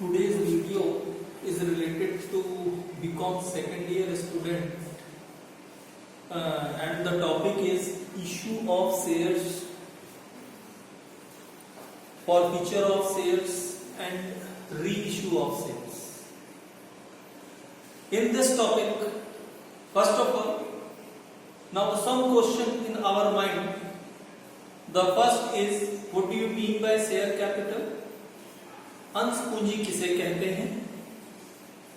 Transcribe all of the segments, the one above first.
Today's video is related to BCom second year student and the topic is issue of shares, forfeiture of shares and reissue of shares. In this topic, first of all, now some question in our mind. The first is, what do you mean by share capital? अंश पूंजी किसे कहते हैं?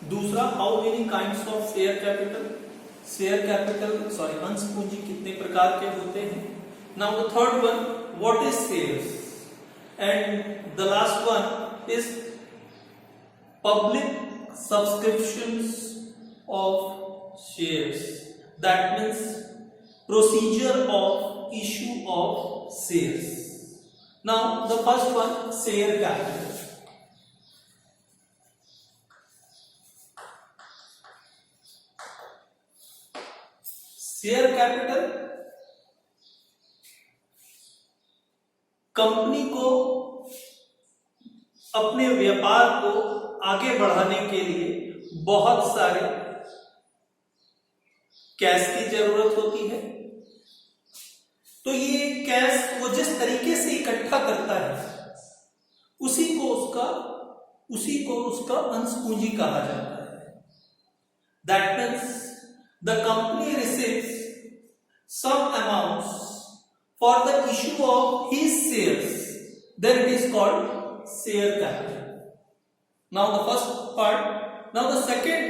दूसरा, how many kinds of share capital? अंश पूंजी कितने प्रकार के होते हैं? Now the third one, what is shares? And the last one is public subscriptions of shares. That means procedure of issue of shares. Now the first one, share capital. Share capital company को अपने व्यापार को आगे बढ़ाने के लिए बहुत सारे कैश की जरूरत होती है. तो ये कैश वो जिस तरीके से इकट्ठा करता है उसी को उसका अंश पूंजी कहा जाता है. That means the company receives some amounts for the issue of his shares, then it is called share capital. Now the first part. Now the second,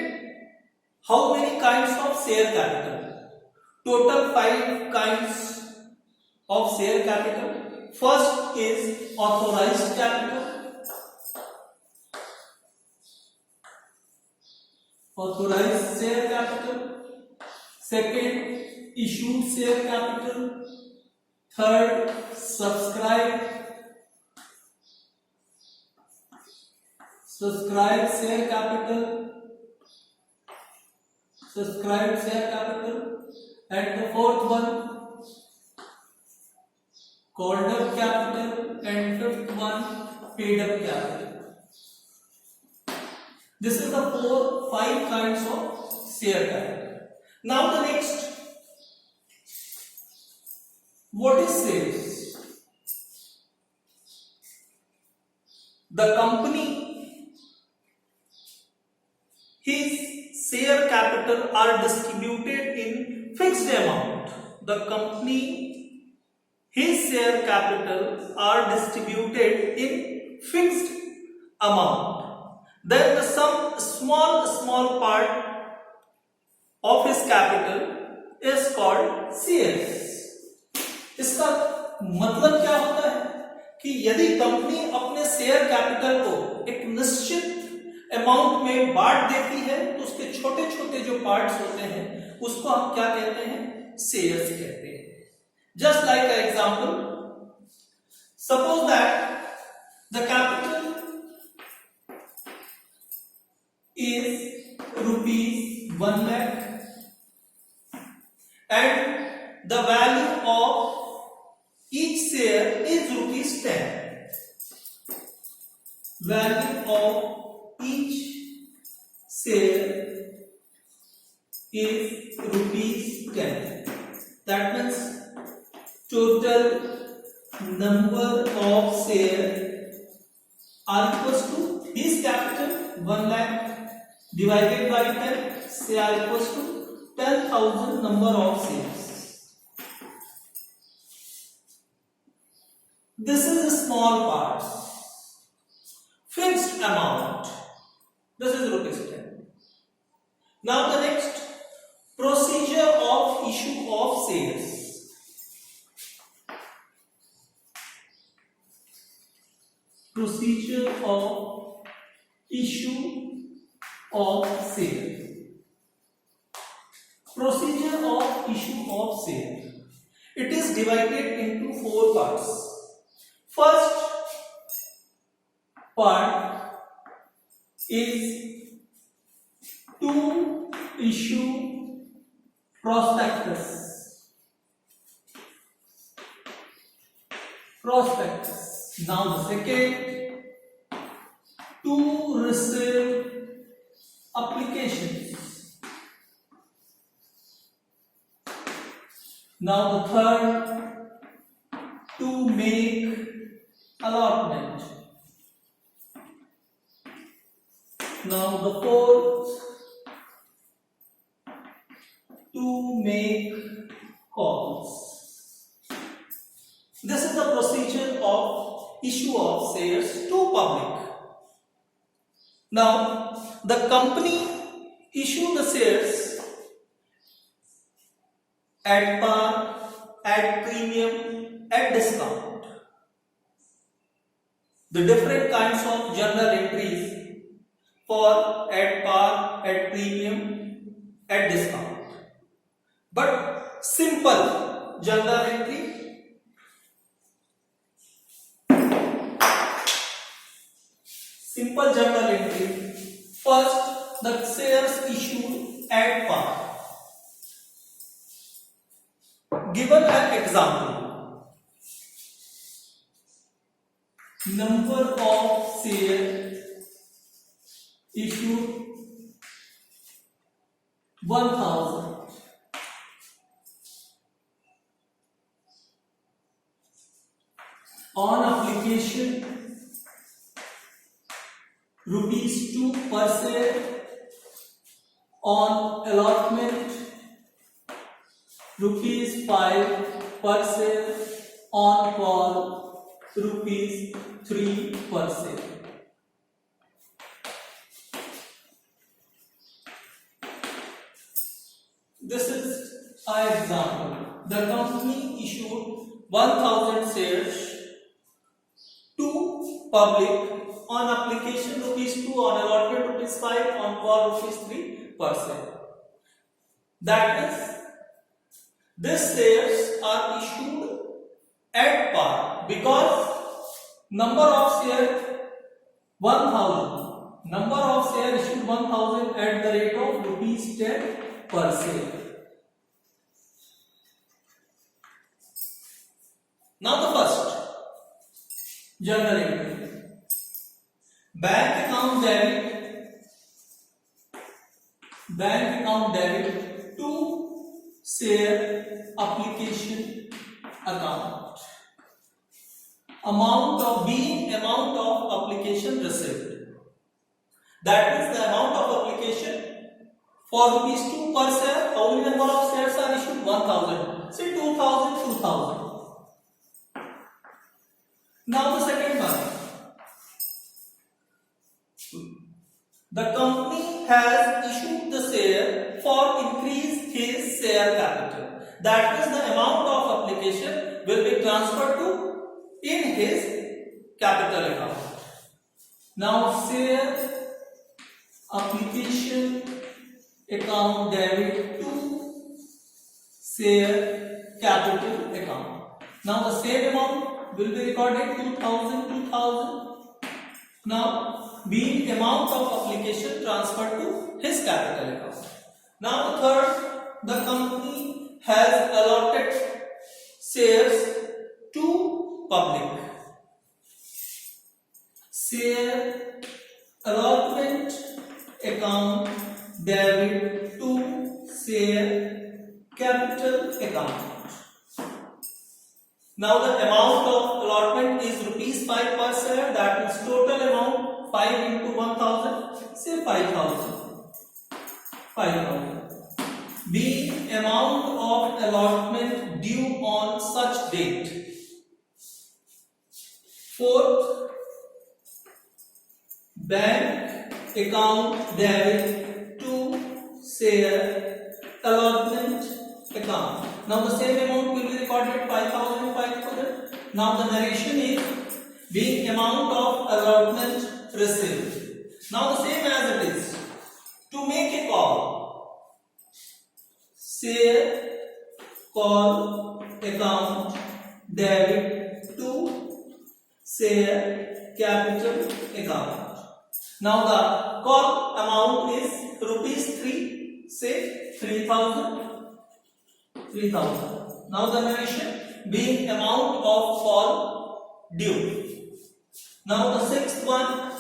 how many kinds of share capital? Total 5 kinds of share capital. First is authorized capital. Authorized share capital. Second, issued share capital. Third, subscribed share capital. And the fourth one, called up capital. And fifth one, paid up capital. This is the 5 kinds of share capital. Now the next, what is shares? The company, his share capital are distributed in fixed amount. The company, his share capital are distributed in fixed amount. Then some small part of his capital is called shares. इसका मतलब क्या होता है कि यदि company अपने share capital को एक निश्चित अमाउंट में बांट देती है तो उसके छोटे छोटे जो पार्ट्स होते हैं उसको हम क्या कहते हैं? शेयर्स कहते हैं. Just like a example, suppose that the capital is ₹1 lakh and the value of each share is ₹10. Value of each share is ₹10. That means total number of shares are equals to his capital 1 lakh divided by 10, say are equals to 10,000 number of shares. This is a small part. Fixed amount. This is ₹10. Now the next, procedure of issue of shares. Procedure of issue of shares. Procedure of issue of share. It is divided into 4 parts. First part is to issue prospectus. Now the second to receive applications. Now the third, to make allotment. Now the fourth, to make calls. This is the procedure of issue of shares to public. Now the company issue the shares at par, at premium, at discount. The different kinds of journal entries for at par, at premium, at discount. But simple journal entry, simple journal entry. First, the shares issued at par. Given an example, number of shares issued 1000. On application, rupees 2 per share. On allotment, rupees 5 per share. On call, rupees 3 per share. This is an example. The company issued 1000 shares to public. On application rupees 2, on allotment rupees 5, on call rupees 3 per share. That is, these shares are issued at par because number of share 1000. Number of share issued 1000 at the rate of rupees 10 per share. Now the first journal entry. Bank account debit to share application account. Amount of application received. That is the amount of application for rupees 2 per share. How many number of shares are issued? 1000. Say 2000. Now the second one. The company has issued the share for increase his share capital. That is, the amount of application will be transferred to in his capital account. Now share application account debit to share capital account. Now the same amount will be recorded 2000. Now being amount of application transferred to his capital account. Now the third, the company has allotted shares to public. Share allotment account debit to share capital account. Now the amount of allotment is rupees 5 per share. That means total amount 5 into 1000. Say 5000. 5000. Being amount of allotment due on such date. Fourth, bank account debit to share allotment account. Now the same amount will be recorded 5000. Now the narration is being amount of allotment received. Now the same as it is. To make a call, share call account debit to share capital account. Now the call amount is rupees 3. Say 3000. Now the narration being amount of call due. Now the sixth one,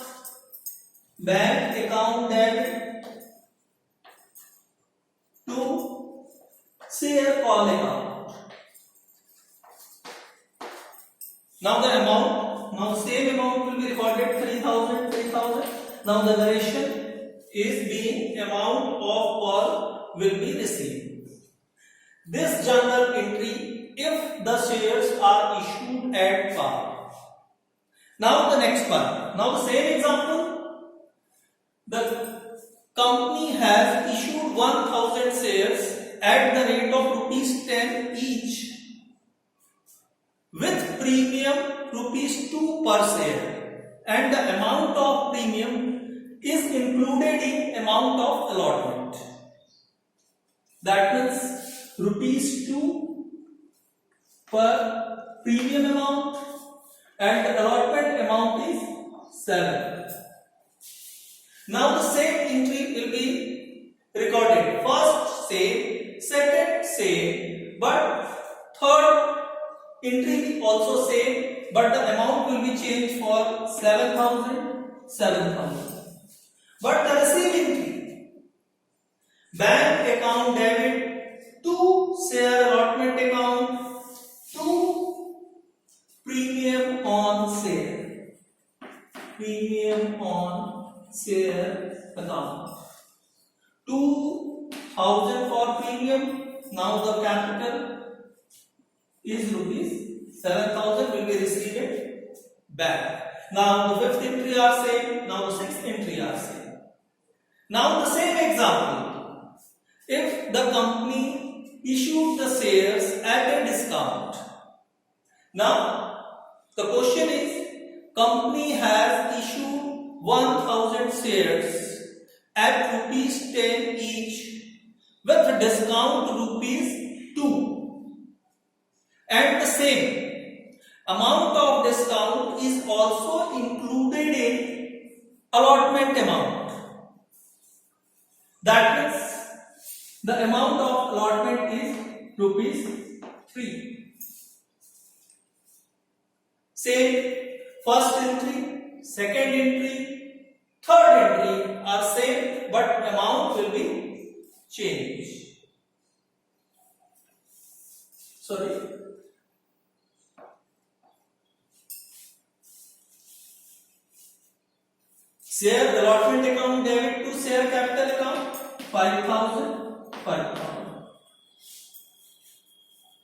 bank account debit to share call account. Now the amount, now same amount will be recorded 3000. Now the narration is being amount of call will be received. This journal entry if the shares are issued at par. Now the next one. Now the same example. The company has issued 1000 shares at the rate of rupees 10 each with premium rupees 2 per share, and the amount of premium is included in amount of allotment. That means rupees 2 per premium amount and the allotment amount is 7. Now the same entry will be recorded. First same, second same, but third entry also same, but the amount will be changed for 7,000. But the received entry, bank account debit to share allotment account to premium on share, premium on share account. 2,000 for premium. Now the capital is rupees 7,000 will be received back. Now the fifth entry are same. Now the sixth entry are same. Now the same example. If the company issued the shares at a discount. Now the question is, company has issued 1000 shares at rupees 10 each with discount rupees 2. And the same amount of discount is also included in allotment amount. That means the amount of allotment is rupees 3. Same first entry, second entry, third entry are same, but amount will be changed. Sorry. Share allotment account debit to share capital account 5,000.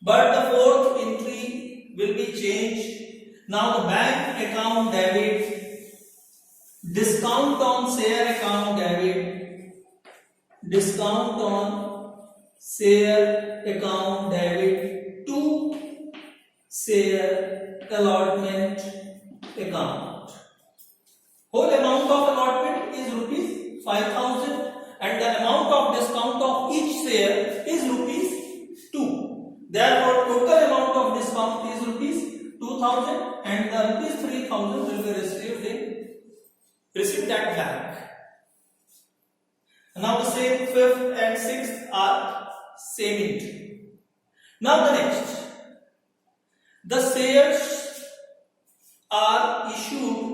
But the fourth entry will be changed. Now the bank account debit, discount on share account debit, discount on share account debit to share allotment account. Whole amount of allotment is rupees 5,000 and the amount of discount of each share is rupees 2. Therefore, total amount of discount is rupees 2,000 and the rupees 3,000 will be received that back. Now the same fifth and sixth are same entry. Now the next, the shares are issued.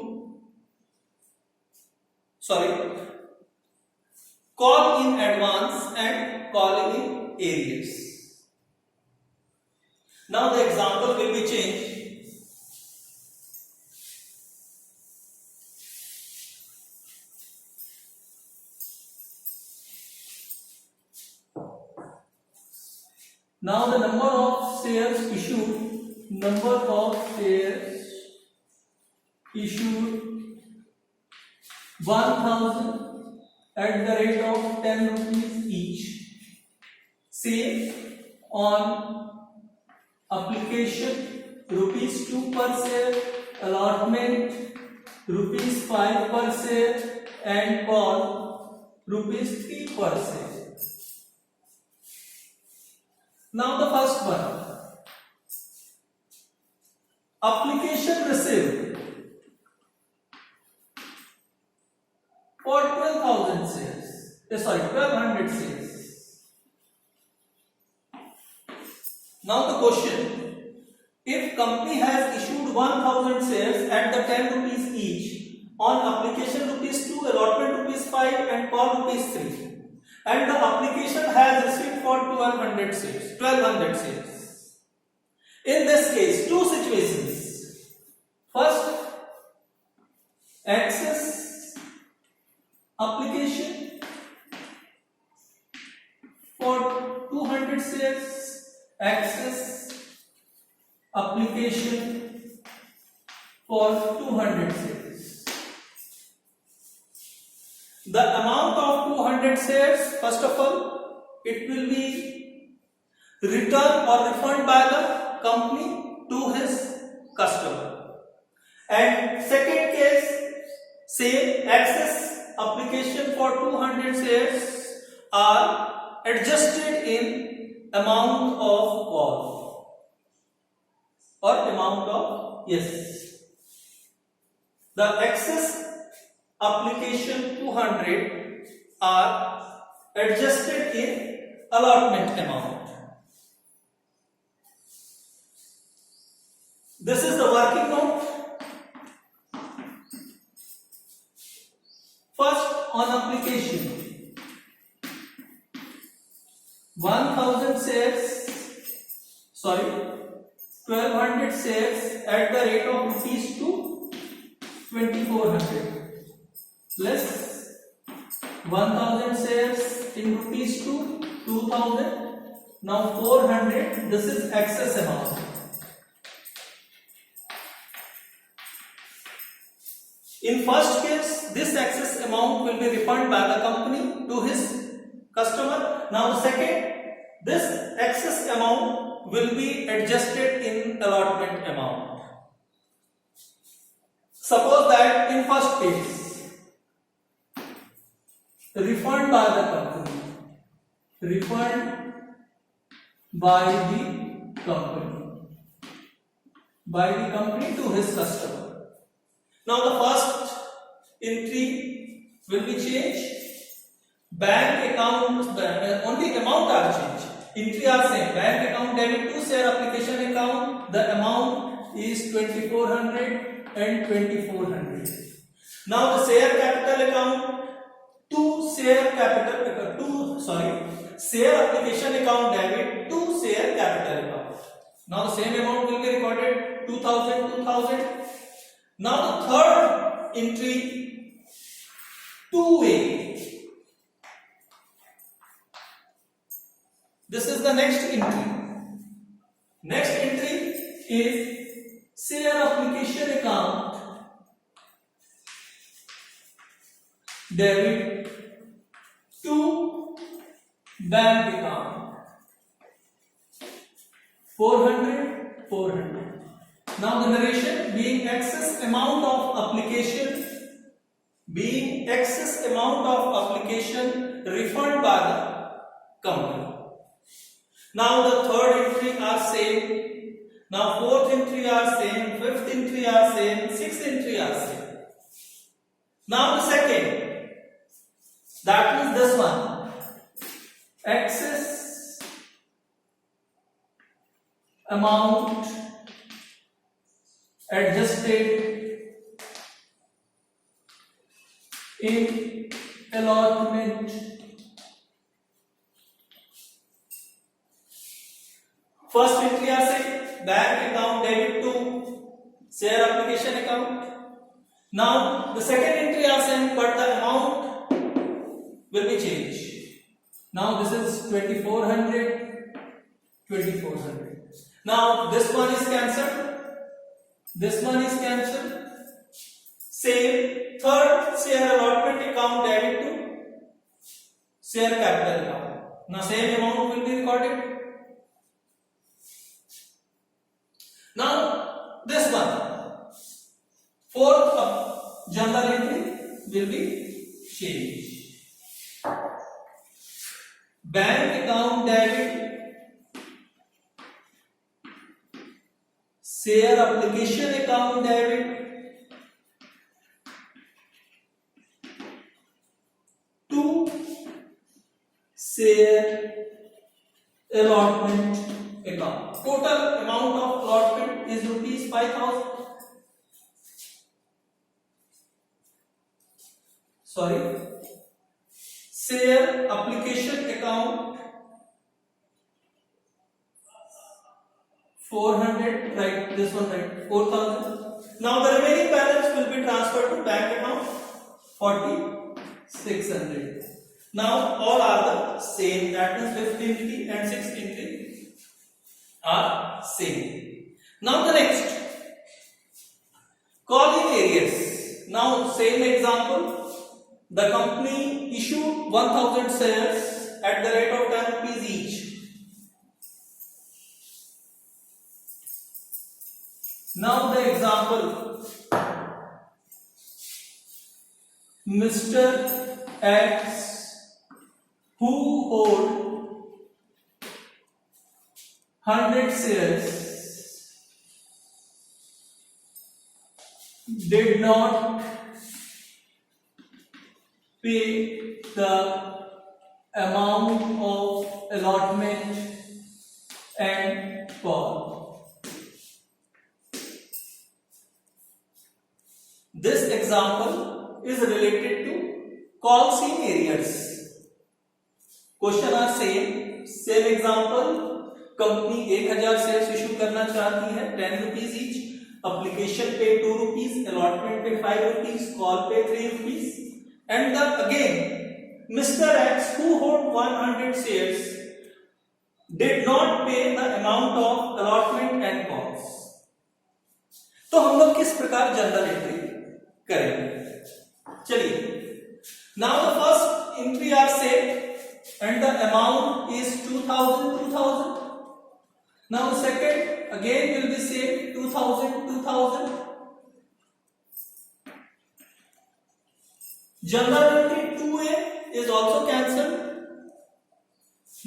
Call in advance and call in arrears. Now the example will be changed. Now the number of shares issued, 1,000 at the rate of 10 rupees each. Same on application rupees 2 per share, allotment rupees 5 per share and call rupees 3 per share. Now the first one, application received for 12,000 shares, 1200 shares. Now the question, if company has issued 1000 shares at the 10 rupees each on application rupees 2, allotment rupees 5 and call rupees 3. And the application has received for 1200 shares. 1200 shares. In this case, two situations. First, access application for 200 shares, access application for 200 shares. The amount of 200 shares, first of all, it will be returned or refunded by the company to his customer. And second case, same access application for 200 shares are adjusted in amount of call or amount of yes. The access application 200 are adjusted in allotment amount. This is the working note. First, on application 1000 shares, 1200 shares at the rate of rupees to 2400 plus 1000 shares in rupees to 2000. Now 400, this is excess amount. In first case, this excess amount will be refunded by the company to his customer. Now the second, this excess amount will be adjusted in allotment amount. Suppose that in first case, refund by the company, refund by the company to his customer. Now the first entry will be changed. Bank account, only amount are changed. Entry are same. Bank account debit to share application account. The amount is 2400 and 2400. Now the share capital account to share capital share application account debit to share capital account. Now the same amount will be recorded 2000. Now the third entry, two-way. This is the next entry. Next entry is share application account debit to bank account 400. Now the narration being excess amount of application refunded by the company. Now the third entry are same. Now fourth entry are same, fifth entry are same, sixth entry are same. Now the second, that is this one, excess amount adjusted in allotment first entry are say bank account debit to share application account. Now the second entry are same but the amount will be changed. Now this is 2400. Now this one is cancelled. Same third share allotment account debit to share capital account. Now same amount will be recorded. Now this one, fourth journal entry will be changed. Bank account debit share application account debit to share allotment account. Total amount of allotment is rupees 5000. sorry, share application account 400, right, this one, right, 4,000. Now the remaining balance will be transferred to bank account 4,600. Now all are the same, that means 5th entry and 6th entry are same. Now the next, call in arrears. Now same example, the company issued 1,000 shares at the rate of 10 rupees each. Now the example, Mr. X, who hold 100 shares, did not pay the amount of allotment and call. This example is related to calls in arrears. Question are same example, company 1000 shares issue करना चाहती है 10 rupees each, application पे 2 rupees, allotment पे 5 rupees, call pay 3 rupees, and again mister X who hold 100 shares did not pay the amount of allotment and calls. तो हम लोग किस प्रकार जनरल एंट्री करेंगे? चलिए, now the first entry are set and the amount is 2000. Now the second again will be same 2000. Journal entry 2A is also cancelled.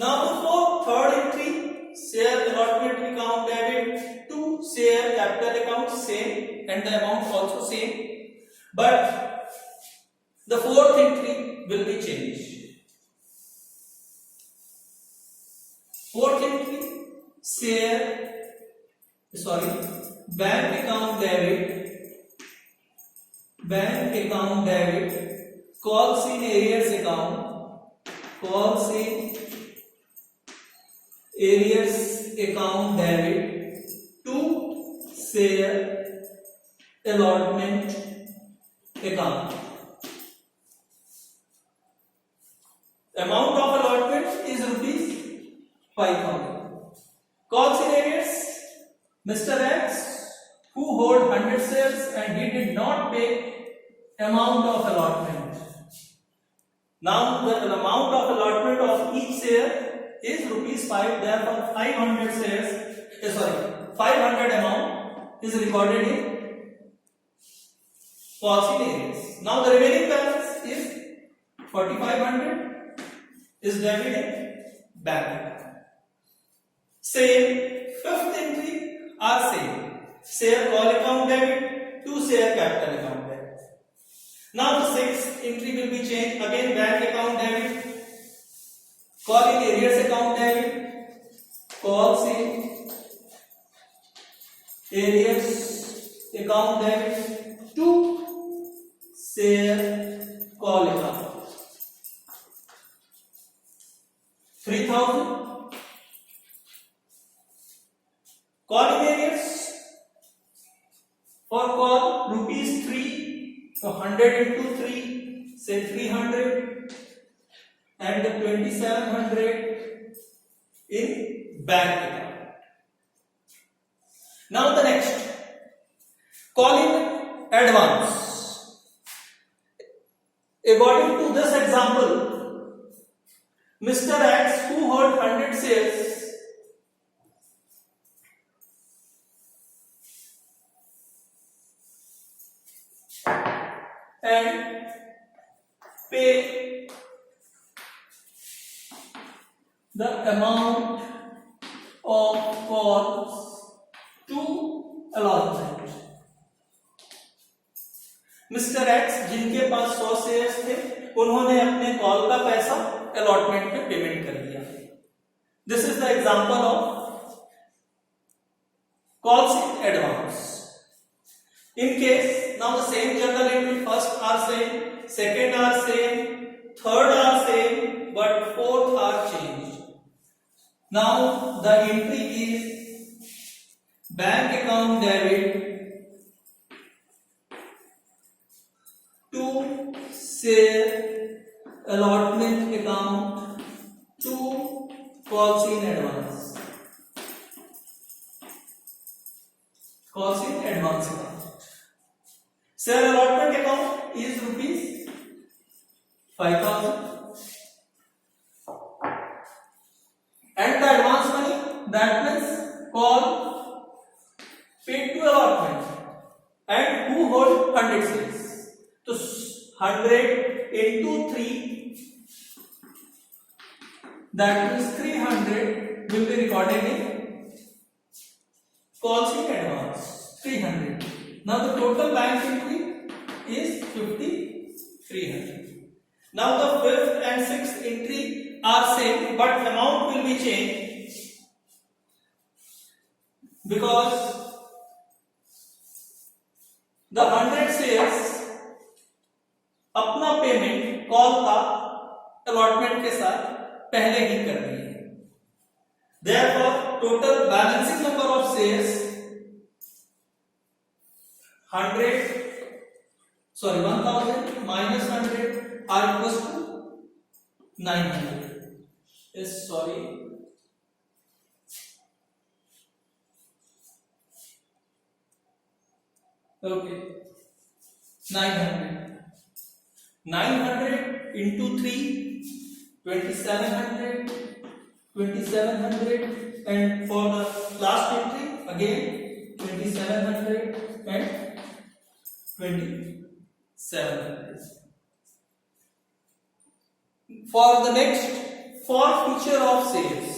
Now the third entry, share allotment account debit to share capital account same and the amount also same, but the fourth entry will be changed. Fourth entry, bank account debit, calls in arrears account debit to share allotment account. Amount of allotment is rupees 5,000. Calls in arrears, Mr. X, who hold 100 shares and he did not pay amount of allotment. Now the amount of allotment of each share is rupees 5. Therefore, 500 amount is recorded in calls in arrears. Now the remaining balance is 4,500 is debited bank. Same, fifth entry are same. Share call account debit to share capital account debit. Now the sixth entry will be changed. Again bank account debit, call in arrears account debit, calls in arrears account debit to share call account. 3,000. Call in arrears for call rupees 3, so 100 into 3, say 300, and 2,700 in bank account. Now the next, call in advance. According to this example, Mr. X, who hold 100 shares, and pay the amount of calls to allotment. Mister x जिनके पास 100 shares थे, उन्होंने अपने call का पैसा allotment पे payment कर दिया. This is the example of calls in advance. In case, now the same journal entry first are same, second are same, third are same, but fourth are changed. Now the entry is bank account debit to share allotment account to calls in advance. Calls in advance account. Share allotment account is rupees 5,000 and the advance money, that means call paid to allotment, and who hold 100 shares. So 100 into 3, that means 300 will be recorded in calls in advance. 300. Now the total bank entry is 5,300. Now the fifth and sixth entry are same, but amount will be changed because the 100 shares अपना payment call का allotment के साथ पहले ही कर दिए. Therefore, total balancing number of shares 1000 minus 100 are equals to 900. Yes, sorry. Okay. 900 into 3, 2700, 2700, and for the last entry again 2700 and 2700. For the next, forfeiture of shares.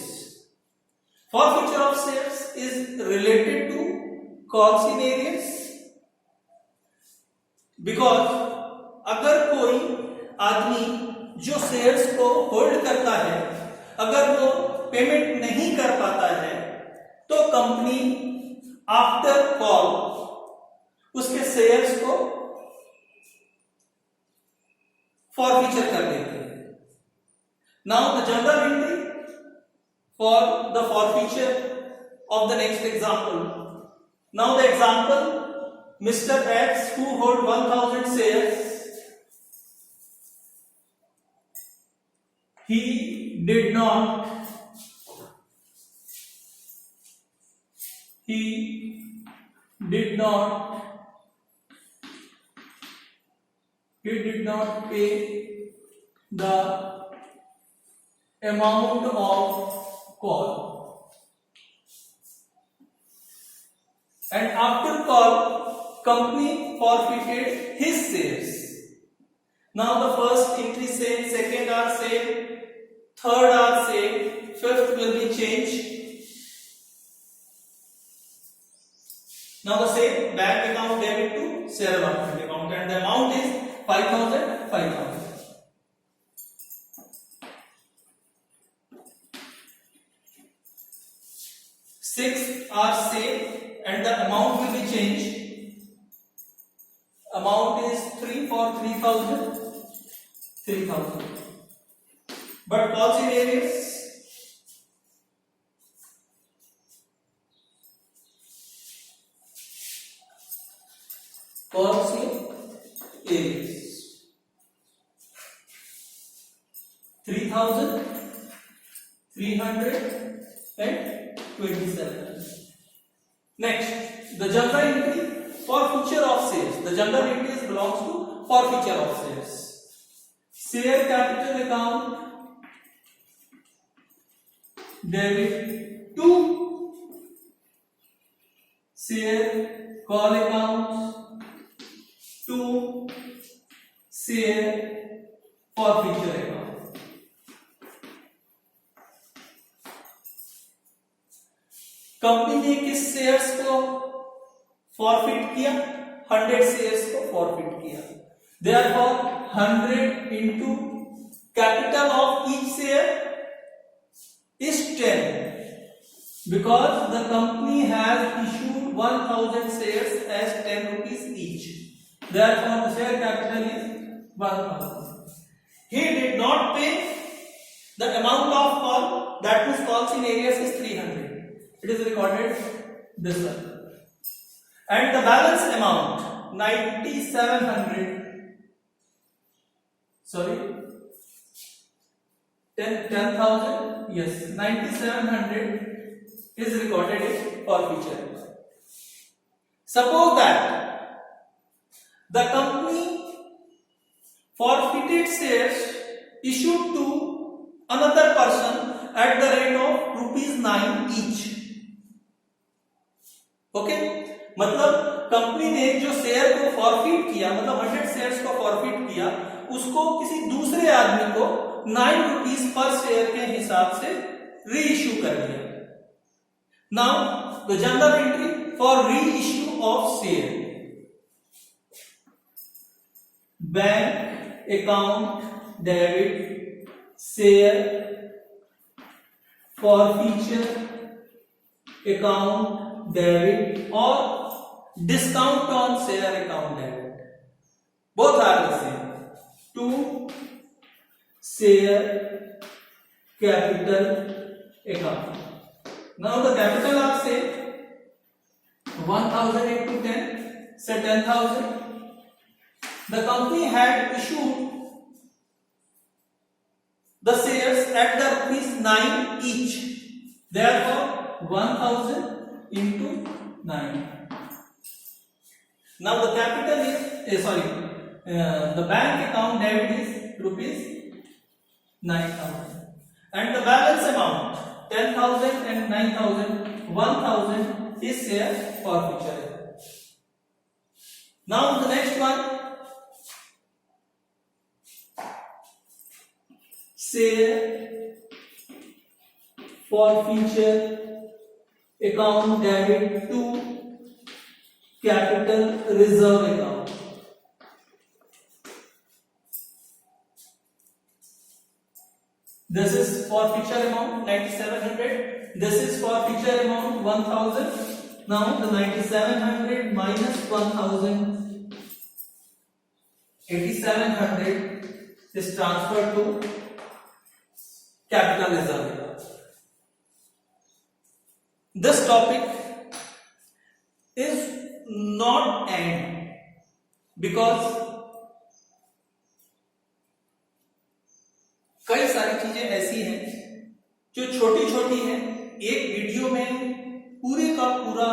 Forfeiture of shares is related to calls in areas, because अगर कोई आदमी जो shares को hold करता है अगर वो payment नहीं कर पाता है तो कंपनी आफ्टर कॉल उसके शेयर्स को फॉरफीचर कर देते हैं. Now the general entry for the forfeiture of the next example. Now the example, Mr. X who hold 1000 shares, he did not pay the amount of call, and after call company forfeited his shares. Now the first entry same, second are same, third are same, fifth will be changed. Now the same bank account debit to share allotment account, and the amount is 5,000. Six are same and the amount will be changed. Amount is 3 for 3,000. But calls in areas, calls in areas 3,000, 300 and 27. Next, the general entry, forfeiture of shares. The general entry belongs to forfeiture of shares. Share capital account debit to share call account to share forfeiture account. Company ने किस shares को forfeit किया? 100 shares को forfeit किया. Therefore 100 into capital of each share is 10, because the company has issued 1000 shares as 10 rupees each. Therefore the share capital is 1000. He did not pay the amount of call, that means calls in areas is 300. It is recorded this one. And the balance amount 9700. Sorry, 10,000. Yes, 9700 is recorded in forfeiture. Suppose that the company forfeited shares issued to another person at the rate of ₹9 each. Okay, मतलब company ने जो share को forfeit किया, मतलब 100 shares को forfeit किया, उसको किसी दूसरे आदमी को 9 रुपीज पर शेयर के हिसाब से री इश्यू कर दिया. Now the general entry for reissue of share. Bank account debit share forfeiture account debit और discount on share account debit. Both are the same. To share capital account. Now the capital are say 1000 into 10, say 10,000. The company had issued the shares at the ₹9 each. Therefore, 1000 into 9. Now the capital is the bank account debit is ₹9,000 and the balance amount 10,000 and 9,000, 1,000 is share forfeiture. Now the next one, share forfeiture account debit to capital reserve account. This is forfeiture amount 9,700. This is forfeiture amount 1,000. Now the 9,700 minus 1,000, 8,700 is transferred to capital reserve account. This topic is not end because कई सारी चीजें ऐसी हैं जो छोटी छोटी हैं. एक वीडियो में पूरे का पूरा